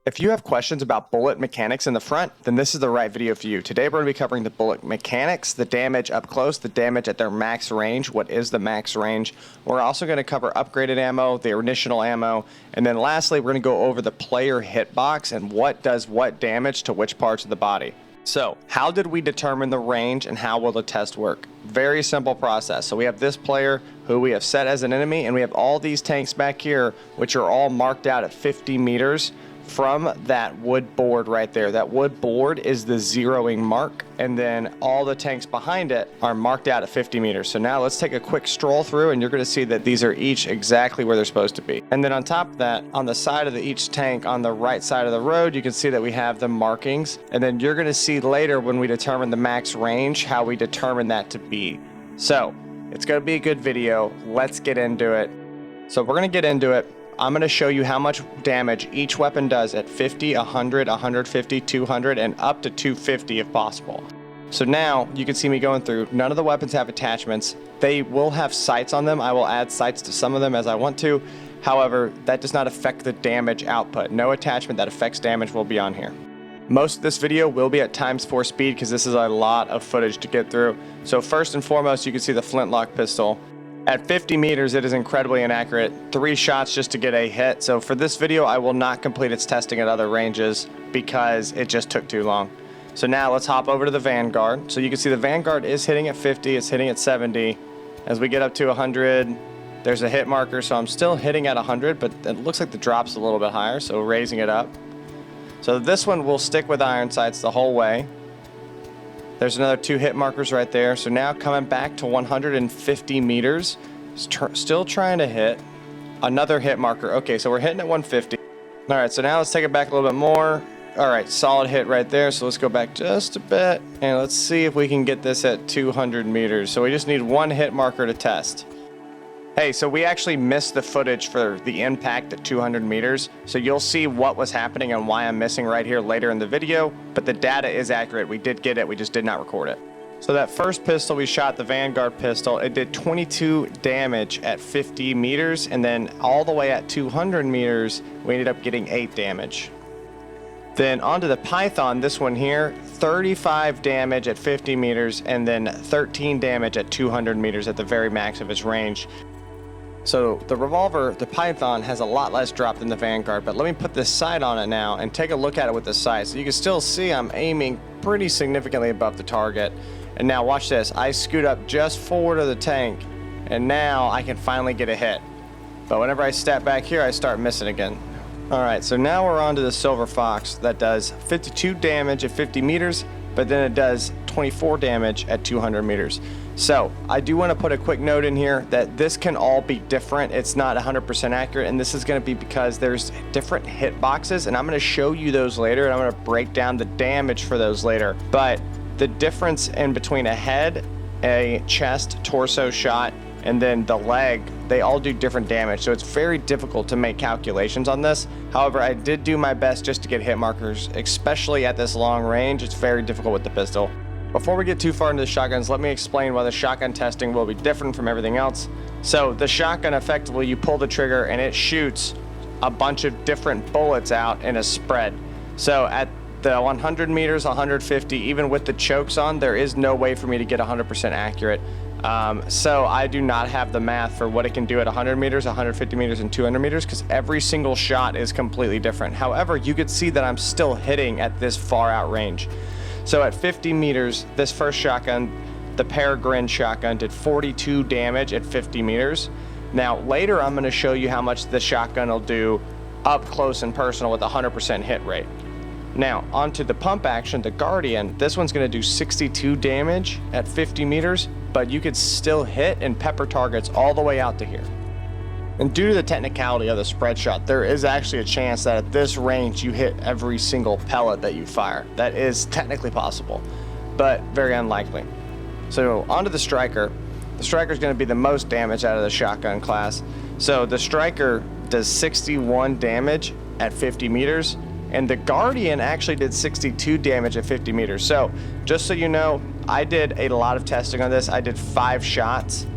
If you have questions about bullet mechanics in the front, then this is the right video for you. Today we're going to be covering the bullet mechanics, the damage up close, the damage at their max range, what is the max range. We're also going to cover upgraded ammo, the initial ammo, and then lastly we're going to go over the player hitbox and what does what damage to which parts of the body. So, how did we determine the range and how will the test work? Very simple process. So we have this player who we have set as an enemy, and we have all these tanks back here which are all marked out at 50 meters. From that wood board right there. That wood board is the zeroing mark, and then all the tanks behind it are marked out at 50 meters. So now let's take a quick stroll through, and you're going to see that these are each exactly where they're supposed to be. And then on top of that, on the side of each tank on the right side of the road, you can see that we have the markings, and then you're going to see later when we determine the max range how we determine that to be. So it's going to be a good video. Let's get into it. So we're going to get into it. I'm going to show you how much damage each weapon does at 50, 100, 150, 200, and up to 250 if possible. So now you can see me going through. None of the weapons have attachments. They will have sights on them. I will add sights to some of them as I want to. However, that does not affect the damage output. No attachment that affects damage will be on here. Most of this video will be at ×4 speed because this is a lot of footage to get through. So first and foremost, you can see the flintlock pistol. At 50 meters, it is incredibly inaccurate. 3 shots just to get a hit. So for this video, I will not complete its testing at other ranges because it just took too long. So now let's hop over to the Vanguard. So you can see the Vanguard is hitting at 50, it's hitting at 70. As we get up to 100, there's a hit marker. So I'm still hitting at 100, but it looks like the drop's a little bit higher. So raising it up. So this one will stick with iron sights the whole way. There's another 2 hit markers right there. So now coming back to 150 meters, still trying to hit. Another hit marker. Okay, so we're hitting at 150. All right, so now let's take it back a little bit more. All right, solid hit right there. So let's go back just a bit and let's see if we can get this at 200 meters. So we just need 1 hit marker to test. Hey, so we actually missed the footage for the impact at 200 meters. So you'll see what was happening and why I'm missing right here later in the video. But the data is accurate. We did get it. We just did not record it. So that first pistol we shot, the Vanguard pistol, it did 22 damage at 50 meters. And then all the way at 200 meters, we ended up getting 8 damage. Then onto the Python, this one here, 35 damage at 50 meters and then 13 damage at 200 meters at the very max of its range. So the revolver, the Python, has a lot less drop than the Vanguard, but let me put this sight on it now and take a look at it with the sight. So you can still see I'm aiming pretty significantly above the target. And now watch this, I scoot up just forward of the tank, and now I can finally get a hit. But whenever I step back here, I start missing again. Alright, so now we're on to the Silver Fox that does 52 damage at 50 meters, but then it does 24 damage at 200 meters. So I do want to put a quick note in here that this can all be different. It's not 100% accurate, and this is going to be because there's different hit boxes, and I'm going to show you those later, and I'm going to break down the damage for those later. But the difference in between a head, a chest, torso shot, and then the leg, they all do different damage. So it's very difficult to make calculations on this. However, I did do my best just to get hit markers, especially at this long range. It's very difficult with the pistol. Before we get too far into the shotguns, let me explain why the shotgun testing will be different from everything else. So the shotgun, effectively, you pull the trigger and it shoots a bunch of different bullets out in a spread. So at the 100 meters, 150, even with the chokes on, there is no way for me to get 100% accurate. So I do not have the math for what it can do at 100 meters, 150 meters, and 200 meters because every single shot is completely different. However, you could see that I'm still hitting at this far out range. So at 50 meters, this first shotgun, the Peregrine shotgun, did 42 damage at 50 meters. Now later I'm going to show you how much the shotgun will do up close and personal with 100% hit rate. Now onto the pump action, the Guardian, this one's going to do 62 damage at 50 meters, but you could still hit and pepper targets all the way out to here. And due to the technicality of the spread shot, there is actually a chance that at this range you hit every single pellet that you fire. That is technically possible, but very unlikely. So onto the Striker. The Striker is going to be the most damage out of the shotgun class. So the Striker does 61 damage at 50 meters, and the Guardian actually did 62 damage at 50 meters. So just so you know, I did a lot of testing on this. I did 5 shots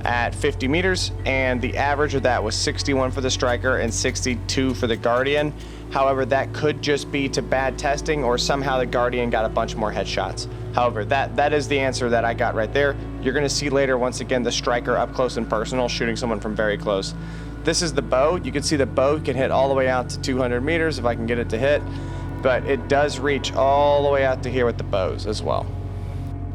at 50 meters, and the average of that was 61 for the striker and 62 for the guardian. However, that could just be to bad testing, or somehow the guardian got a bunch more headshots. However, that is the answer that I got right there. You're going to see later, once again, the striker up close and personal, shooting someone from very close. This is the bow. You can see the bow can hit all the way out to 200 meters if I can get it to hit, but it does reach all the way out to here with the bows as well.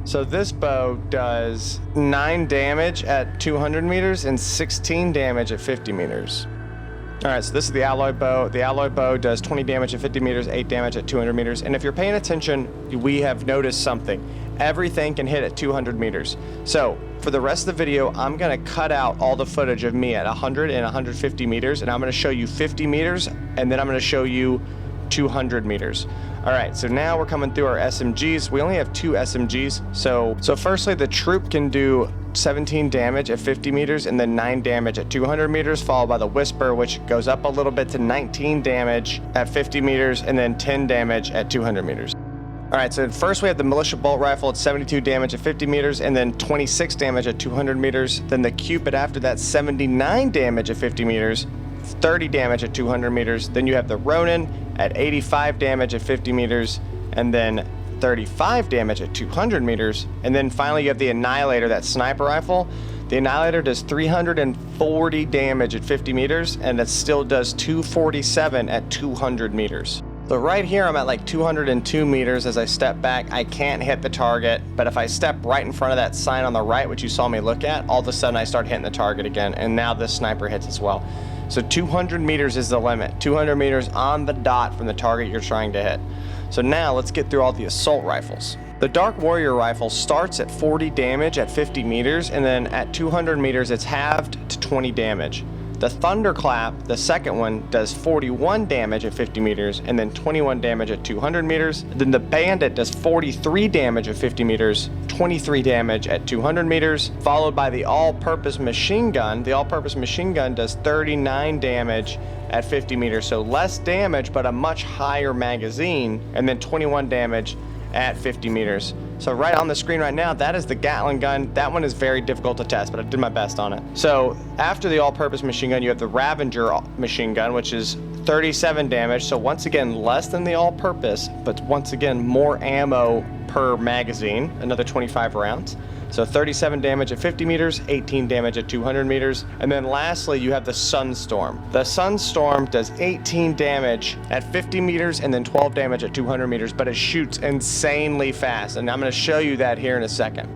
So this bow does 9 damage at 200 meters and 16 damage at 50 meters. All right, so this is the alloy bow. The alloy bow does 20 damage at 50 meters, 8 damage at 200 meters. And if you're paying attention, we have noticed something. Everything can hit at 200 meters. So for the rest of the video, I'm gonna cut out all the footage of me at 100 and 150 meters, and I'm gonna show you 50 meters, and then I'm gonna show you 200 meters. All right, so now we're coming through our SMGs. We only have 2 SMGs. So firstly, the troop can do 17 damage at 50 meters and then 9 damage at 200 meters, followed by the Whisper, which goes up a little bit to 19 damage at 50 meters and then 10 damage at 200 meters. All right, so first we have the Militia Bolt Rifle at 72 damage at 50 meters and then 26 damage at 200 meters. Then the Cupid after that, 79 damage at 50 meters, 30 damage at 200 meters. Then you have the Ronin at 85 damage at 50 meters, and then 35 damage at 200 meters. And then finally you have the Annihilator, that sniper rifle. The Annihilator does 340 damage at 50 meters, and it still does 247 at 200 meters. So right here I'm at like 202 meters. As I step back, I can't hit the target, but if I step right in front of that sign on the right, which you saw me look at, all of a sudden I start hitting the target again, and now this sniper hits as well. So 200 meters is the limit. 200 meters on the dot from the target you're trying to hit. So now let's get through all the assault rifles. The Dark Warrior rifle starts at 40 damage at 50 meters, and then at 200 meters it's halved to 20 damage. The Thunderclap, the second one, does 41 damage at 50 meters and then 21 damage at 200 meters. Then the Bandit does 43 damage at 50 meters, 23 damage at 200 meters, followed by the All-Purpose Machine Gun. The All-Purpose Machine Gun does 39 damage at 50 meters, so less damage but a much higher magazine, and then 21 damage at 50 meters. So right on the screen right now, that is the Gatling gun. That one is very difficult to test, but I did my best on it. So after the all-purpose machine gun, you have the Avenger machine gun, which is 37 damage. So once again, less than the all-purpose, but once again, more ammo per magazine, another 25 rounds. So 37 damage at 50 meters, 18 damage at 200 meters. And then lastly, you have the Sunstorm. The Sunstorm does 18 damage at 50 meters and then 12 damage at 200 meters, but it shoots insanely fast. And I'm gonna show you that here in a second.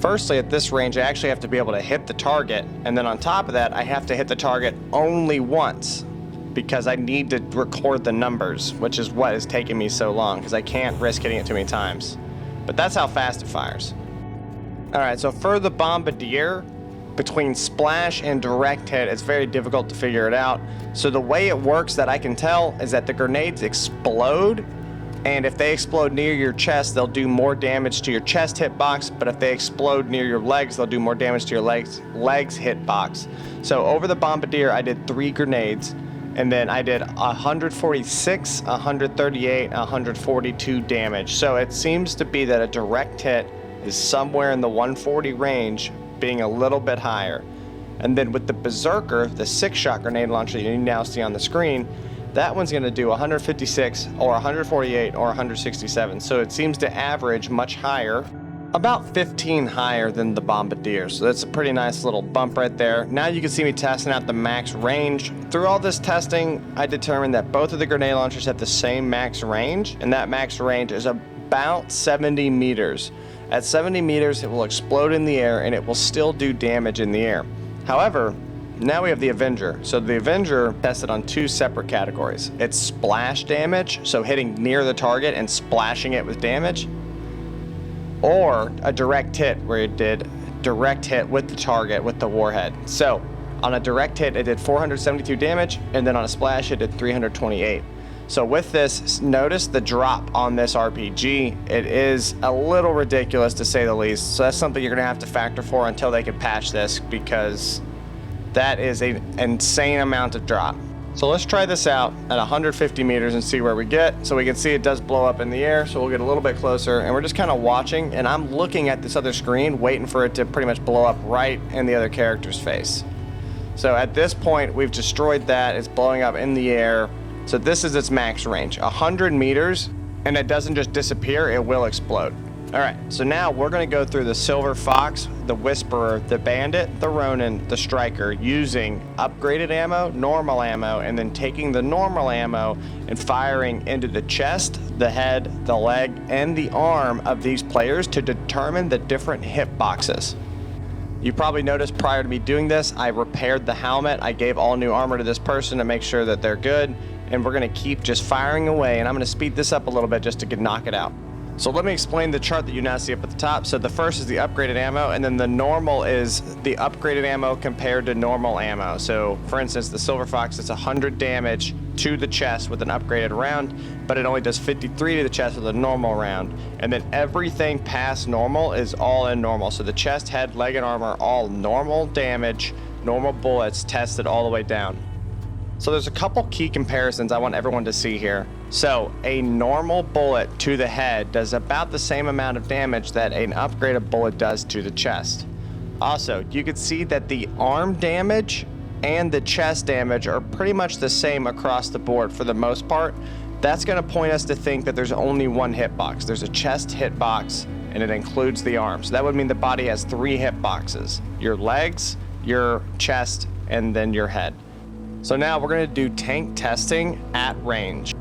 Firstly, at this range, I actually have to be able to hit the target. And then on top of that, I have to hit the target only once, because I need to record the numbers, which is what is taking me so long, because I can't risk hitting it too many times. But that's how fast it fires. All right, so for the Bombardier, between splash and direct hit, it's very difficult to figure it out. So the way it works that I can tell is that the grenades explode, and if they explode near your chest, they'll do more damage to your chest hitbox, but if they explode near your legs, they'll do more damage to your legs hitbox. So over the Bombardier, I did 3 grenades, and then I did 146, 138, 142 damage. So it seems to be that a direct hit is somewhere in the 140 range, being a little bit higher. And then with the Berserker, the 6-shot grenade launcher you now see on the screen, that one's gonna do 156 or 148 or 167. So it seems to average much higher, about 15 higher than the Bombardier. So that's a pretty nice little bump right there. Now you can see me testing out the max range. Through all this testing, I determined that both of the grenade launchers have the same max range, and that max range is about 70 meters. At 70 meters, it will explode in the air and it will still do damage in the air. However, now we have the Avenger. So the Avenger tested on 2 separate categories. It's splash damage, so hitting near the target and splashing it with damage, or a direct hit, where it did direct hit with the target with the warhead. So on a direct hit, it did 472 damage, and then on a splash, it did 328. So with this, notice the drop on this RPG. It is a little ridiculous, to say the least. So that's something you're gonna have to factor for until they can patch this, because that is an insane amount of drop. So let's try this out at 150 meters and see where we get. So we can see it does blow up in the air, so we'll get a little bit closer, and we're just kind of watching, and I'm looking at this other screen, waiting for it to pretty much blow up right in the other character's face. So at this point, we've destroyed that. It's blowing up in the air. So this is its max range, 100 meters, and it doesn't just disappear, it will explode. All right, so now we're gonna go through the Silver Fox, the Whisperer, the Bandit, the Ronin, the Striker, using upgraded ammo, normal ammo, and then taking the normal ammo and firing into the chest, the head, the leg, and the arm of these players to determine the different hitboxes. You probably noticed prior to me doing this, I repaired the helmet. I gave all new armor to this person to make sure that they're good, and we're gonna keep just firing away, and I'm gonna speed this up a little bit just to knock it out. So let me explain the chart that you now see up at the top. So the first is the upgraded ammo, and then the normal is the upgraded ammo compared to normal ammo. So for instance, the Silver Fox is 100 damage to the chest with an upgraded round, but it only does 53 to the chest with a normal round. And then everything past normal is all in normal. So the chest, head, leg, and arm are all normal damage, normal bullets tested all the way down. So there's a couple key comparisons I want everyone to see here. So a normal bullet to the head does about the same amount of damage that an upgraded bullet does to the chest. Also, you can see that the arm damage and the chest damage are pretty much the same across the board for the most part. That's going to point us to think that there's only one hitbox. There's a chest hitbox, and it includes the arm. So that would mean the body has 3 hitboxes: your legs, your chest, and then your head. So now we're going to do tank testing at range.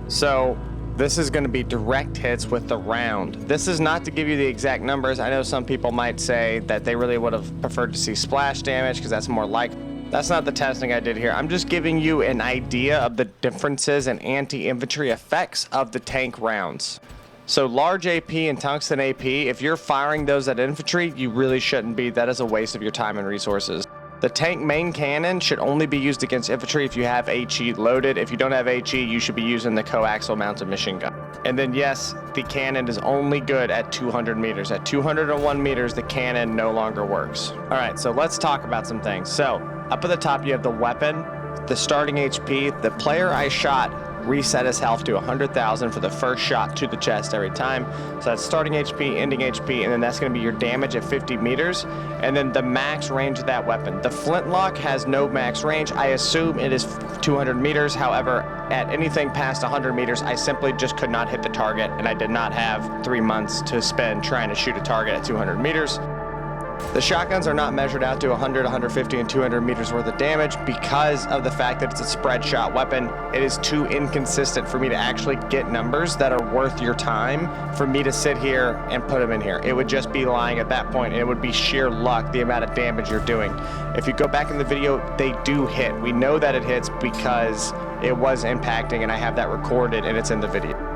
So this is going to be direct hits with the round. This is not to give you the exact numbers. I know some people might say that they really would have preferred to see splash damage because that's more like. That's not the testing I did here. I'm just giving you an idea of the differences in anti-infantry effects of the tank rounds. So large AP and tungsten AP, if you're firing those at infantry, you really shouldn't be. That is a waste of your time and resources. The tank main cannon should only be used against infantry if you have HE loaded. If you don't have HE, you should be using the coaxial mounted machine gun. And then yes, the cannon is only good at 200 meters. At 201 meters, the cannon no longer works. All right, so let's talk about some things. So up at the top, you have the weapon, the starting HP. The player I shot reset his health to 100,000 for the first shot to the chest every time. So that's starting HP, ending HP, and then that's going to be your damage at 50 meters, and then the max range of that weapon. The flintlock has no max range. I assume it is 200 meters. However, at anything past 100 meters, I simply just could not hit the target, and I did not have 3 months to spend trying to shoot a target at 200 meters. The shotguns are not measured out to 100, 150, and 200 meters worth of damage because of the fact that it's a spread shot weapon. It is too inconsistent for me to actually get numbers that are worth your time for me to sit here and put them in here. It would just be lying at that point. It would be sheer luck, the amount of damage you're doing. If you go back in the video, they do hit. We know that it hits because it was impacting, and I have that recorded, and it's in the video.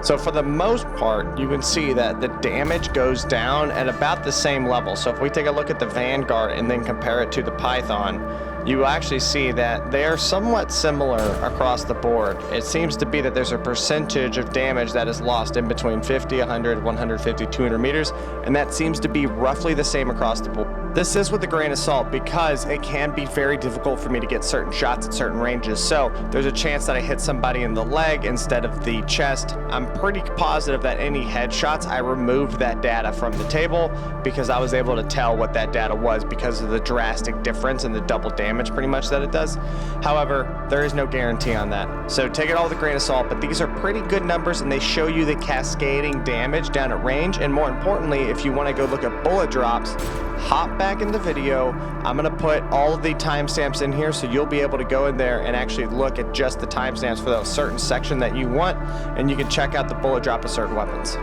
So for the most part, you can see that the damage goes down at about the same level. So if we take a look at the Vanguard and then compare it to the Python, you actually see that they are somewhat similar across the board. It seems to be that there's a percentage of damage that is lost in between 50, 100, 150, 200 meters, and that seems to be roughly the same across the board. This is with a grain of salt because it can be very difficult for me to get certain shots at certain ranges. So there's a chance that I hit somebody in the leg instead of the chest. I'm pretty positive that any headshots, I removed that data from the table because I was able to tell what that data was because of the drastic difference in the double damage pretty much that it does. However, there is no guarantee on that. So take it all with a grain of salt, but these are pretty good numbers and they show you the cascading damage down at range. And more importantly, if you want to go look at bullet drops, hop back in the video. I'm going to put all of the timestamps in here so you'll be able to go in there and actually look at just the timestamps for that certain section that you want, and you can check out the bullet drop of certain weapons.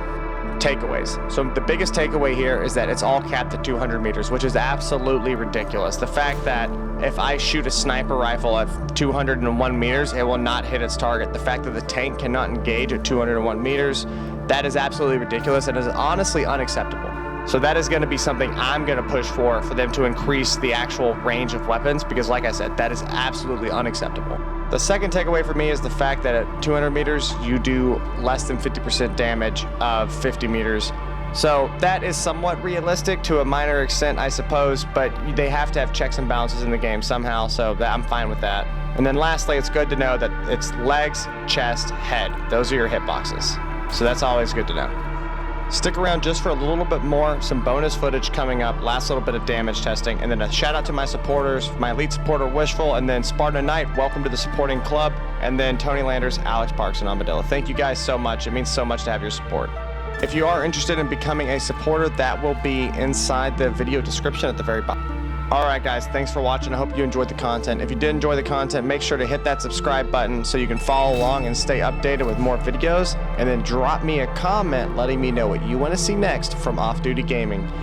Takeaways. So the biggest takeaway here is that it's all capped at 200 meters, which is absolutely ridiculous. The fact that if I shoot a sniper rifle at 201 meters, it will not hit its target. The fact that the tank cannot engage at 201 meters, that is absolutely ridiculous and is honestly unacceptable. So that is going to be something I'm going to push for them to increase the actual range of weapons because, like I said, that is absolutely unacceptable. The second takeaway for me is the fact that at 200 meters, you do less than 50% damage of 50 meters. So that is somewhat realistic to a minor extent, I suppose, but they have to have checks and balances in the game somehow, so I'm fine with that. And then lastly, it's good to know that it's legs, chest, head. Those are your hitboxes. So that's always good to know. Stick around just for a little bit more, some bonus footage coming up, last little bit of damage testing, and then a shout out to my supporters, my elite supporter Wishful, and then Spartan Knight, welcome to the supporting club, and then Tony Landers, Alex Parks, and Armadillo. Thank you guys so much. It means so much to have your support. If you are interested in becoming a supporter, that will be inside the video description at the very bottom. Alright guys, thanks for watching. I hope you enjoyed the content. If you did enjoy the content, make sure to hit that subscribe button so you can follow along and stay updated with more videos. And then drop me a comment letting me know what you want to see next from Off Duty Gaming.